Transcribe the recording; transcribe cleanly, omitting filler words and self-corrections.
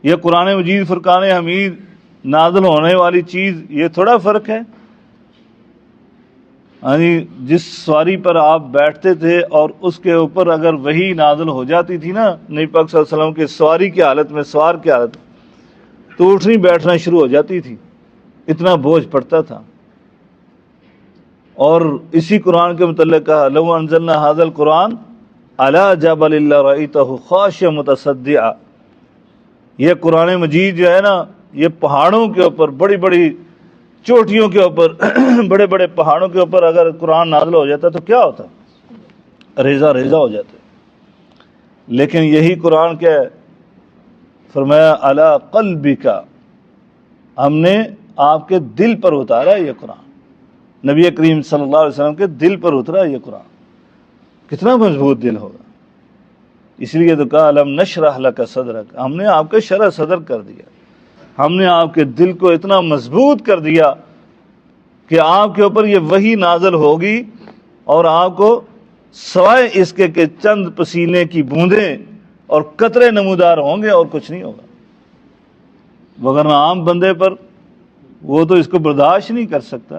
یہ قرآن مجید فرقان حمید نازل ہونے والی چیز، یہ تھوڑا فرق ہے۔ یعنی جس سواری پر آپ بیٹھتے تھے اور اس کے اوپر اگر وحی نازل ہو جاتی تھی نا نبی پاک صلی اللہ علیہ وسلم کے سواری کی حالت میں، سوار کی حالت میں، تو اٹھنی بیٹھنا شروع ہو جاتی تھی، اتنا بوجھ پڑتا تھا۔ اور اسی قرآن کے متعلق کہا لو انزلنا ھذا القرآن علی جبل لرأیتہ خاشعا متصدعا، یہ قرآن مجید جو ہے نا، یہ پہاڑوں کے اوپر، بڑی بڑی چوٹیوں کے اوپر، بڑے بڑے پہاڑوں کے اوپر اگر قرآن نازل ہو جاتا تو کیا ہوتا؟ ریزہ ریزہ ہو جاتا۔ لیکن یہی قرآن کیا ہے؟ فرمایا علی قلبک، ہم نے آپ کے دل پر اتارا ہے یہ قرآن، نبی کریم صلی اللہ علیہ وسلم کے دل پر اترا ہے یہ قرآن۔ کتنا مضبوط دل ہوگا، اس لیے تو کہا الم نشرح لک صدرک، ہم نے آپ کے شرح صدر کر دیا، ہم نے آپ کے دل کو اتنا مضبوط کر دیا کہ آپ کے اوپر یہ وحی نازل ہوگی اور آپ کو سوائے اس کے کہ چند پسینے کی بوندیں اور قطرے نمودار ہوں گے اور کچھ نہیں ہوگا۔ وگرنہ عام بندے پر وہ تو اس کو برداشت نہیں کر سکتا۔